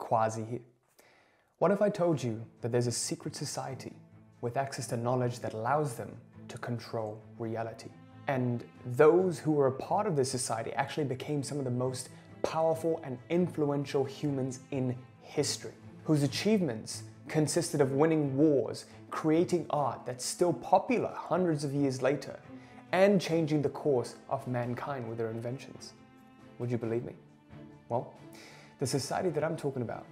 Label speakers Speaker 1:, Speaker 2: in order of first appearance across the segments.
Speaker 1: Quazi here. What if I told you that there's a secret society with access to knowledge that allows them to control reality? And those who were a part of this society actually became some of the most powerful and influential humans in history, whose achievements consisted of winning wars, creating art that's still popular hundreds of years later, and changing the course of mankind with their inventions. Would you believe me? Well, the society that I'm talking about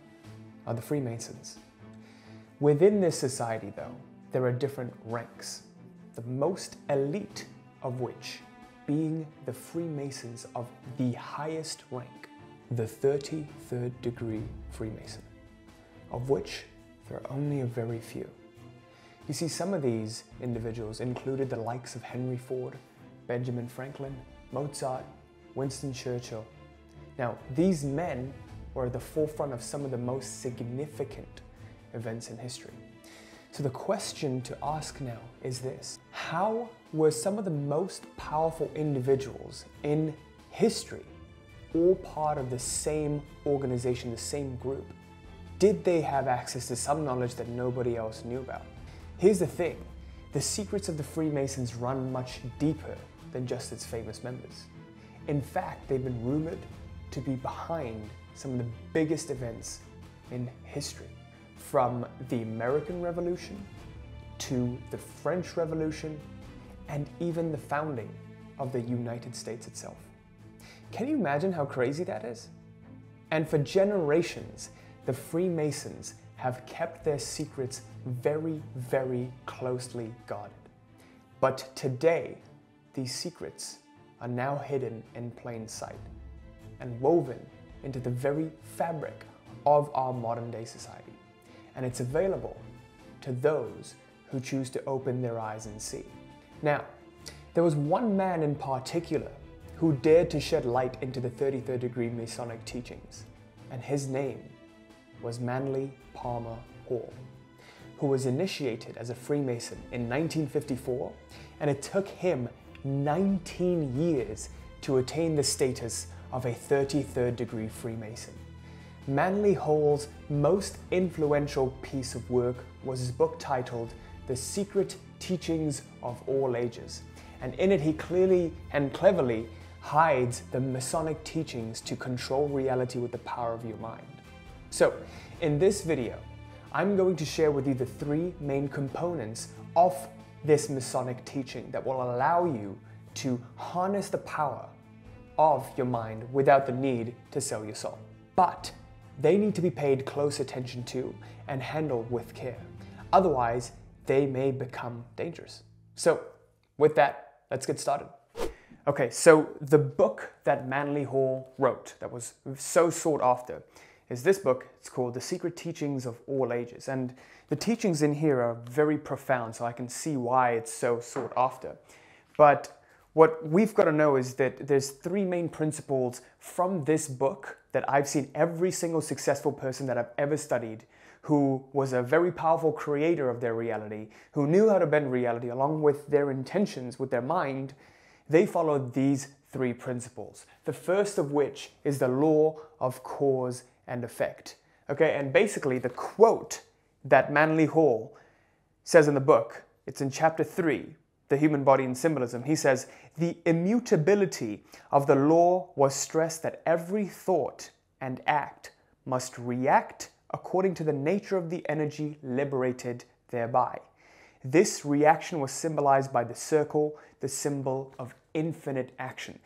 Speaker 1: are the Freemasons. Within this society, though, there are different ranks, the most elite of which being the Freemasons of the highest rank, the 33rd degree Freemason, of which there are only a very few. You see, some of these individuals included the likes of Henry Ford, Benjamin Franklin, Mozart, Winston Churchill. Now, these men were at the forefront of some of the most significant events in history. So the question to ask now is this: how were some of the most powerful individuals in history all part of the same organization, the same group? Did they have access to some knowledge that nobody else knew about? Here's the thing, the secrets of the Freemasons run much deeper than just its famous members. In fact, they've been rumored to be behind some of the biggest events in history, from the American Revolution to the French Revolution and even the founding of the United States itself. Can you imagine how crazy that is? And for generations, the Freemasons have kept their secrets very, very closely guarded. But today, these secrets are now hidden in plain sight and woven into the very fabric of our modern day society. And it's available to those who choose to open their eyes and see. Now, there was one man in particular who dared to shed light into the 33rd degree Masonic teachings, and his name was Manly Palmer Hall, who was initiated as a Freemason in 1954, and it took him 19 years to attain the status of a 33rd degree Freemason. Manly Hall's most influential piece of work was his book titled The Secret Teachings of All Ages, and in it he clearly and cleverly hides the Masonic teachings to control reality with the power of your mind. So, in this video, I'm going to share with you the three main components of this Masonic teaching that will allow you to harness the power of your mind without the need to sell your soul. But they need to be paid close attention to and handled with care. Otherwise, they may become dangerous. So, with that, let's get started. Okay, so the book that Manly Hall wrote that was so sought after is this book. It's called The Secret Teachings of All Ages. And the teachings in here are very profound, so I can see why it's so sought after. But what we've got to know is that there's three main principles from this book that I've seen every single successful person that I've ever studied who was a very powerful creator of their reality, who knew how to bend reality along with their intentions, with their mind. They followed these three principles. The first of which is the law of cause and effect. Okay, and basically the quote that Manly Hall says in the book, it's in chapter 3, The Human Body and Symbolism. He says, the immutability of the law was stressed that every thought and act must react according to the nature of the energy liberated thereby. This reaction was symbolized by the circle, the symbol of infinite action.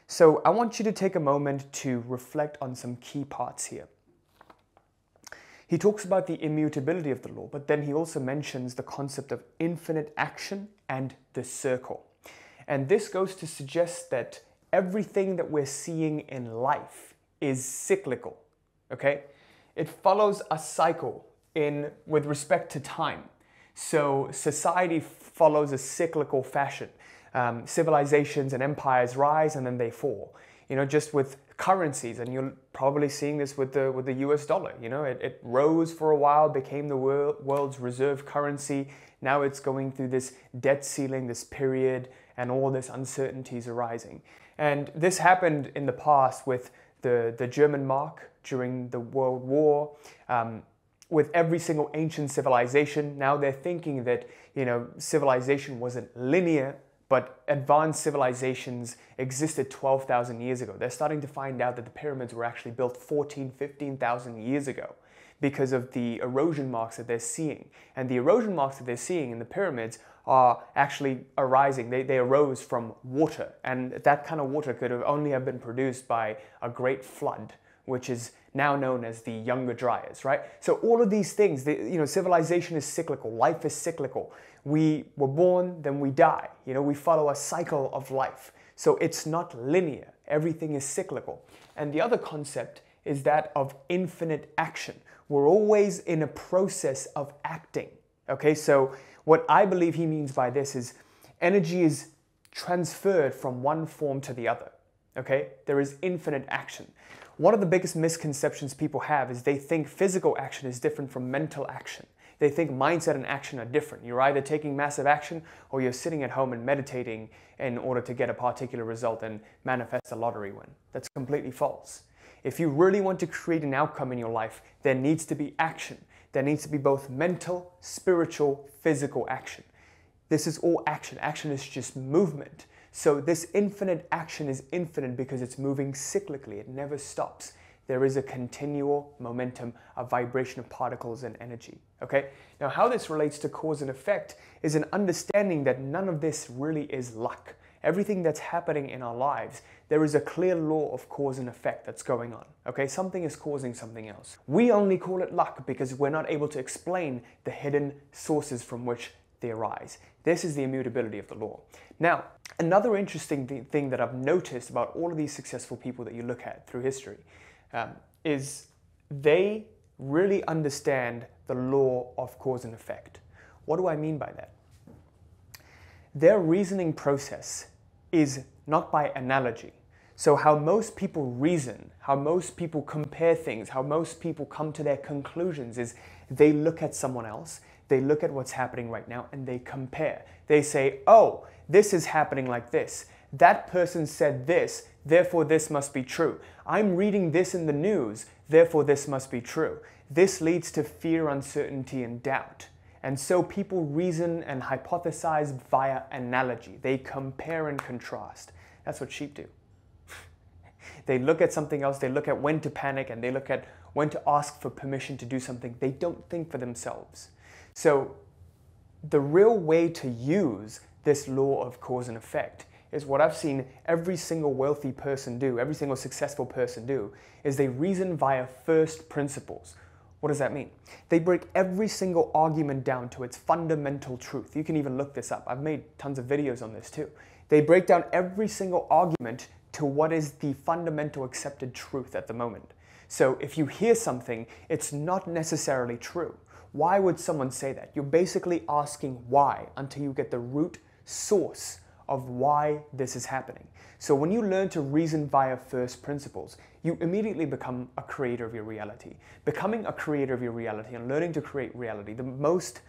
Speaker 1: So I want you to take a moment to reflect on some key parts here. He talks about the immutability of the law, but then he also mentions the concept of infinite action and the circle. And this goes to suggest that everything that we're seeing in life is cyclical, okay? It follows a cycle with respect to time. So society follows a cyclical fashion. Civilizations and empires rise and then they fall. You know, just with currencies, and you're probably seeing this with the US dollar. You know, it rose for a while, became the world's reserve currency. Now it's going through this debt ceiling, this period, and all this uncertainties arising. And this happened in the past with the German mark during the World War, with every single ancient civilization. Now they're thinking that, civilization wasn't linear, but advanced civilizations existed 12,000 years ago. They're starting to find out that the pyramids were actually built 15,000 years ago because of the erosion marks that they're seeing. And the erosion marks that they're seeing in the pyramids are actually arising. They arose from water, and that kind of water could have only have been produced by a great flood, which is now known as the Younger Dryas, right? So all of these things, civilization is cyclical, life is cyclical. We were born, then we die. We follow a cycle of life. So it's not linear. Everything is cyclical. And the other concept is that of infinite action. We're always in a process of acting. Okay, so what I believe he means by this is energy is transferred from one form to the other. Okay, there is infinite action. One of the biggest misconceptions people have is they think physical action is different from mental action. They think mindset and action are different. You're either taking massive action or you're sitting at home and meditating in order to get a particular result and manifest a lottery win. That's completely false. If you really want to create an outcome in your life, there needs to be action. There needs to be both mental, spiritual, physical action. This is all action. Action is just movement. So this infinite action is infinite because it's moving cyclically. It never stops. There is a continual momentum, a vibration of particles and energy. Okay? Now, how this relates to cause and effect is an understanding that none of this really is luck. Everything that's happening in our lives, there is a clear law of cause and effect that's going on. Okay? Something is causing something else. We only call it luck because we're not able to explain the hidden sources from which they arise. This is the immutability of the law. Now, another interesting thing that I've noticed about all of these successful people that you look at through history is they really understand the law of cause and effect. What do I mean by that? Their reasoning process is not by analogy. So how most people reason, how most people compare things, how most people come to their conclusions is they look at someone else, they look at what's happening right now, and they compare. They say, oh, this is happening like this. That person said this, therefore this must be true. I'm reading this in the news, therefore this must be true. This leads to fear, uncertainty, and doubt. And so people reason and hypothesize via analogy. They compare and contrast. That's what sheep do. They look at something else, they look at when to panic, and they look at when to ask for permission to do something. They don't think for themselves. So the real way to use this law of cause and effect is what I've seen every single wealthy person do, every single successful person do, is they reason via first principles. What does that mean? They break every single argument down to its fundamental truth. You can even look this up. I've made tons of videos on this too. They break down every single argument to what is the fundamental accepted truth at the moment. So if you hear something, it's not necessarily true. Why would someone say that? You're basically asking why until you get the root source of why this is happening. So when you learn to reason via first principles, you immediately become a creator of your reality. Becoming a creator of your reality and learning to create reality, the most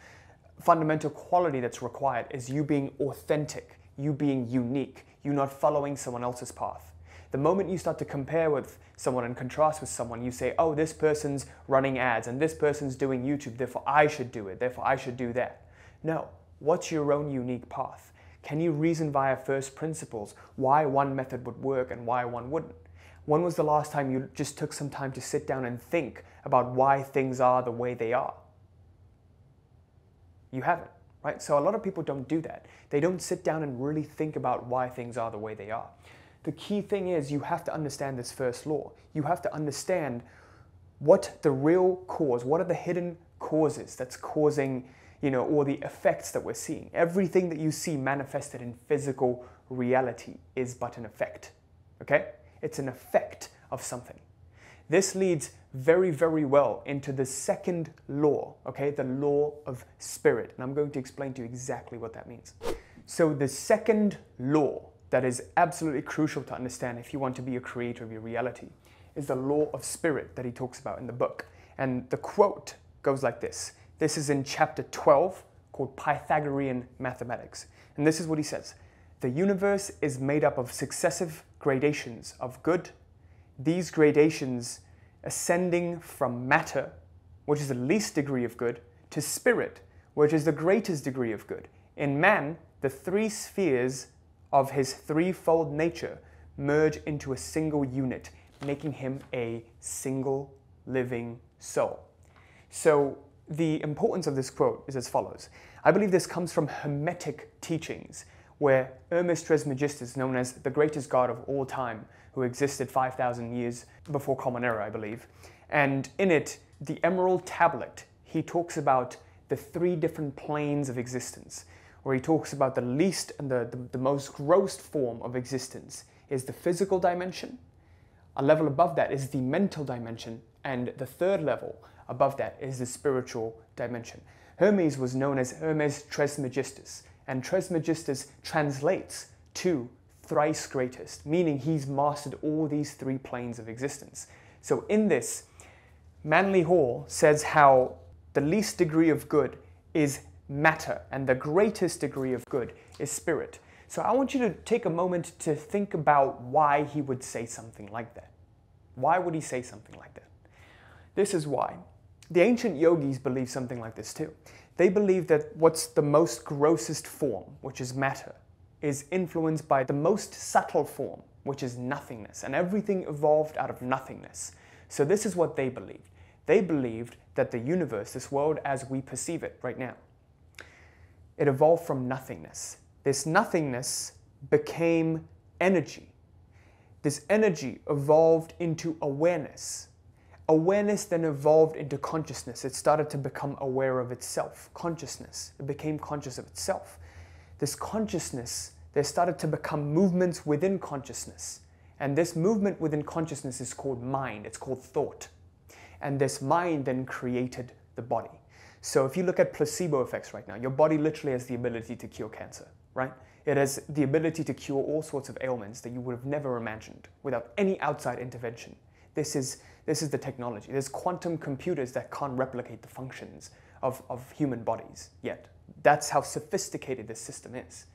Speaker 1: fundamental quality that's required is you being authentic, you being unique, you not following someone else's path. The moment you start to compare with someone and contrast with someone, you say, oh, this person's running ads and this person's doing YouTube, therefore I should do it, therefore I should do that. No, what's your own unique path? Can you reason via first principles why one method would work and why one wouldn't? When was the last time you just took some time to sit down and think about why things are the way they are? You haven't, right? So a lot of people don't do that. They don't sit down and really think about why things are the way they are. The key thing is you have to understand this first law. You have to understand what the real cause, what are the hidden causes that's causing, or the effects that we're seeing. Everything that you see manifested in physical reality is but an effect, okay? It's an effect of something. This leads very, very well into the second law, okay? The law of spirit. And I'm going to explain to you exactly what that means. So the second law that is absolutely crucial to understand if you want to be a creator of your reality is the law of spirit that he talks about in the book. And the quote goes like this. This is in chapter 12 called Pythagorean Mathematics. And this is what he says. The universe is made up of successive gradations of good, these gradations ascending from matter, which is the least degree of good, to spirit, which is the greatest degree of good. In man, the three spheres of his threefold nature merge into a single unit, making him a single living soul. So the importance of this quote is as follows. I believe this comes from Hermetic teachings, where Hermes Trismegistus, known as the greatest god of all time, who existed 5,000 years before Common Era, I believe. And in it, the Emerald Tablet, he talks about the three different planes of existence, where he talks about the least and the most gross form of existence is the physical dimension. A level above that is the mental dimension, and the third level above that is the spiritual dimension. Hermes was known as Hermes Trismegistus, and Trismegistus translates to thrice greatest, meaning he's mastered all these three planes of existence. So in this, Manly Hall says how the least degree of good is matter and the greatest degree of good is spirit. So I want you to take a moment to think about why he would say something like that. Why would he say something like that? This is why. The ancient yogis believed something like this too. They believe that what's the most grossest form, which is matter, is influenced by the most subtle form, which is nothingness, and everything evolved out of nothingness. So this is what they believed. They believed that the universe, this world as we perceive it right now, it evolved from nothingness. This nothingness became energy. This energy evolved into awareness. Awareness then evolved into consciousness. It started to become aware of itself. Consciousness. It became conscious of itself. This consciousness, there started to become movements within consciousness. And this movement within consciousness is called mind. It's called thought. And this mind then created the body. So if you look at placebo effects right now, your body literally has the ability to cure cancer, right? It has the ability to cure all sorts of ailments that you would have never imagined without any outside intervention. This is the technology. There's quantum computers that can't replicate the functions of human bodies yet. That's how sophisticated this system is.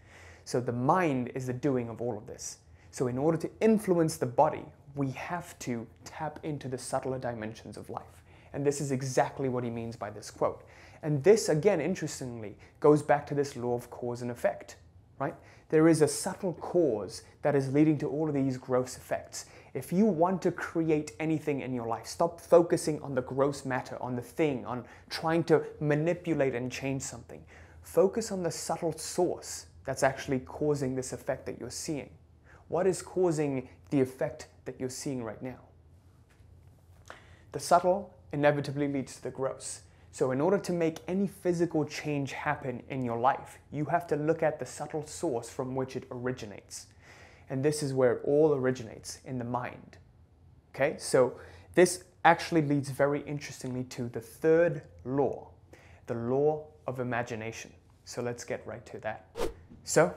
Speaker 1: So the mind is the doing of all of this. So in order to influence the body, we have to tap into the subtler dimensions of life. And this is exactly what he means by this quote. And this, again, interestingly, goes back to this law of cause and effect, right? There is a subtle cause that is leading to all of these gross effects. If you want to create anything in your life, stop focusing on the gross matter, on the thing, on trying to manipulate and change something. Focus on the subtle source that's actually causing this effect that you're seeing. What is causing the effect that you're seeing right now? The subtle inevitably leads to the gross. So in order to make any physical change happen in your life, you have to look at the subtle source from which it originates. And this is where it all originates, in the mind. Okay, so this actually leads very interestingly to the third law, the law of imagination. So let's get right to that. So,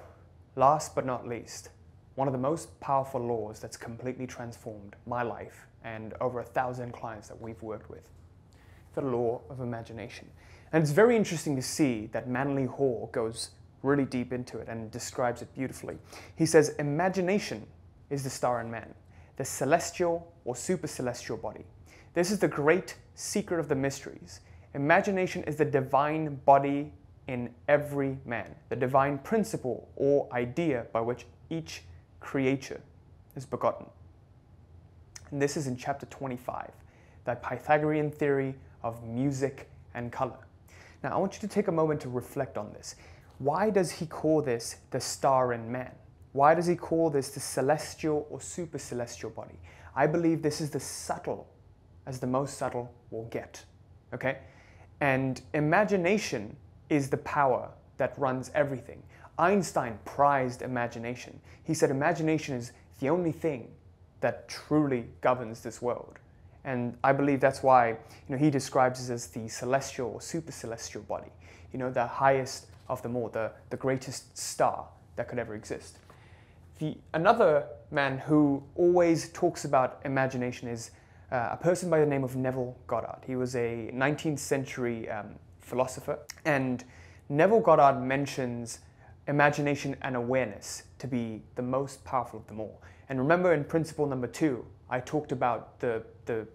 Speaker 1: last but not least, one of the most powerful laws that's completely transformed my life and over 1,000 clients that we've worked with, the law of imagination. And it's very interesting to see that Manly Hall goes really deep into it and describes it beautifully. He says, imagination is the star in man, the celestial or supercelestial body. This is the great secret of the mysteries. Imagination is the divine body in every man, the divine principle or idea by which each creature is begotten. And this is in chapter 25, the Pythagorean theory of music and color. Now, I want you to take a moment to reflect on this. Why does he call this the star in man? Why does he call this the celestial or supercelestial body? I believe this is the subtle, as the most subtle will get, okay? And imagination is the power that runs everything. Einstein prized imagination. He said imagination is the only thing that truly governs this world. And I believe that's why he describes it as the celestial or supercelestial body, the highest of them all, the greatest star that could ever exist. Another man who always talks about imagination is a person by the name of Neville Goddard. He was a 19th century philosopher, and Neville Goddard mentions imagination and awareness to be the most powerful of them all. And remember, in principle number 2, I talked about the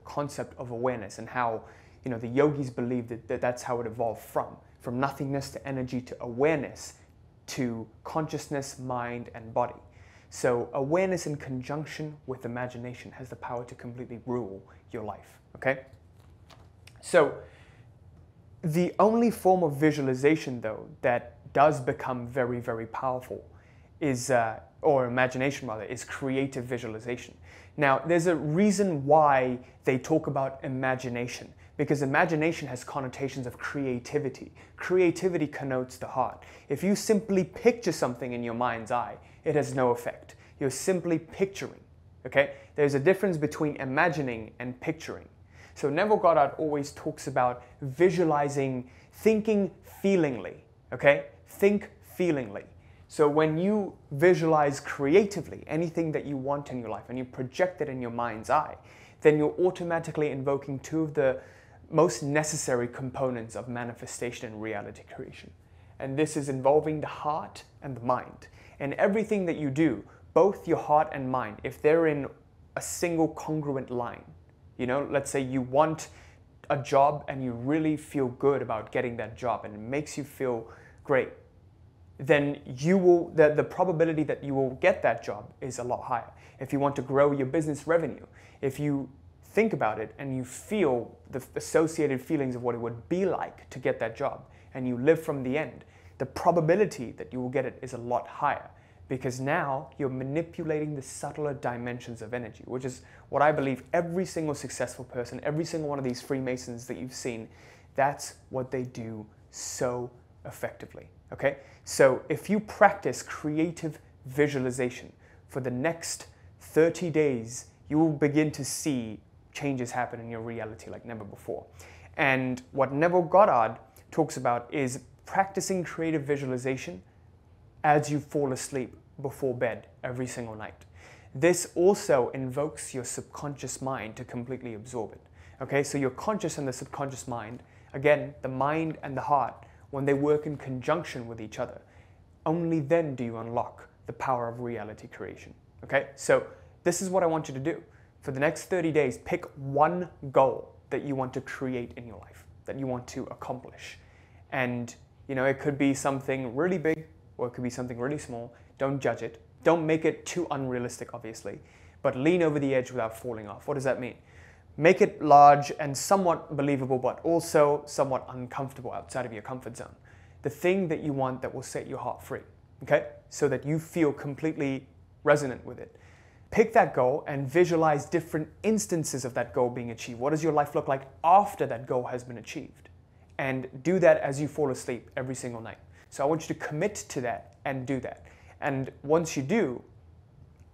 Speaker 1: concept of awareness and how, the yogis believe that that's how it evolved from nothingness to energy to awareness to consciousness, mind, and body. So awareness in conjunction with imagination has the power to completely rule your life, okay? So the only form of visualization, though, that does become very, very powerful is, or imagination rather, is creative visualization. Now, there's a reason why they talk about imagination, because imagination has connotations of creativity. Creativity connotes the heart. If you simply picture something in your mind's eye, it has no effect. You're simply picturing, okay? There's a difference between imagining and picturing. So Neville Goddard always talks about visualizing, thinking feelingly, okay? Think feelingly. So when you visualize creatively anything that you want in your life and you project it in your mind's eye, then you're automatically invoking two of the most necessary components of manifestation and reality creation. And this is involving the heart and the mind. And everything that you do, both your heart and mind, if they're in a single congruent line, let's say you want a job and you really feel good about getting that job and it makes you feel great, then the probability that you will get that job is a lot higher. If you want to grow your business revenue, if you think about it and you feel the associated feelings of what it would be like to get that job and you live from the end, the probability that you will get it is a lot higher, because now you're manipulating the subtler dimensions of energy, which is what I believe every single successful person, every single one of these Freemasons that you've seen, that's what they do so effectively, okay? So if you practice creative visualization for the next 30 days, you will begin to see changes happen in your reality like never before. And what Neville Goddard talks about is practicing creative visualization as you fall asleep before bed every single night. This also invokes your subconscious mind to completely absorb it. Okay, so your conscious and the subconscious mind, again, the mind and the heart, when they work in conjunction with each other, only then do you unlock the power of reality creation. Okay, so this is what I want you to do. For the next 30 days, pick one goal that you want to create in your life, that you want to accomplish. And it could be something really big or it could be something really small. Don't judge it. Don't make it too unrealistic, obviously, but lean over the edge without falling off. What does that mean? Make it large and somewhat believable, but also somewhat uncomfortable outside of your comfort zone. The thing that you want that will set your heart free, okay? So that you feel completely resonant with it. Pick that goal and visualize different instances of that goal being achieved. What does your life look like after that goal has been achieved? And do that as you fall asleep every single night. So I want you to commit to that and do that. And once you do,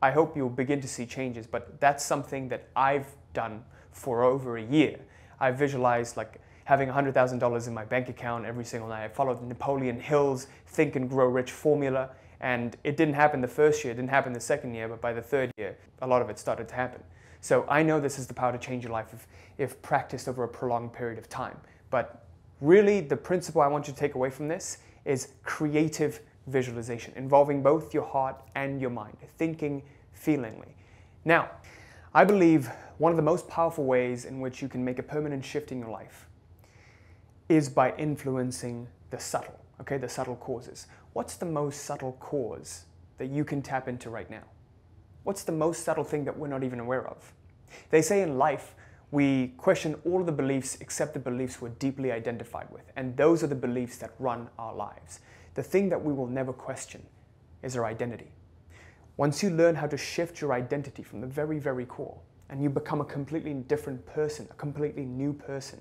Speaker 1: I hope you'll begin to see changes, but that's something that I've done for over a year. I visualized like having $100,000 in my bank account every single night. I followed Napoleon Hill's Think and Grow Rich formula, and it didn't happen the first year, it didn't happen the second year, but by the third year, a lot of it started to happen. So I know this is the power to change your life if practiced over a prolonged period of time. But really, the principle I want you to take away from this is creative visualization, involving both your heart and your mind, thinking feelingly. Now, I believe one of the most powerful ways in which you can make a permanent shift in your life is by influencing the subtle, okay, the subtle causes. What's the most subtle cause that you can tap into right now? What's the most subtle thing that we're not even aware of? They say in life, we question all of the beliefs except the beliefs we're deeply identified with. And those are the beliefs that run our lives. The thing that we will never question is our identity. Once you learn how to shift your identity from the very, very core, and you become a completely different person, a completely new person,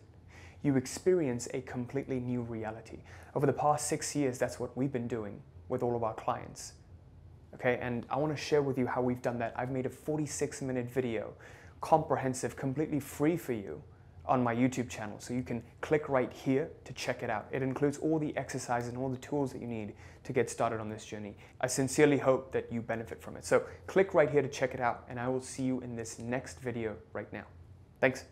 Speaker 1: you experience a completely new reality. Over the past 6 years, that's what we've been doing with all of our clients. Okay, and I want to share with you how we've done that. I've made a 46-minute video, comprehensive, completely free for you on my YouTube channel. So you can click right here to check it out. It includes all the exercises and all the tools that you need to get started on this journey. I sincerely hope that you benefit from it. So click right here to check it out, and I will see you in this next video right now. Thanks.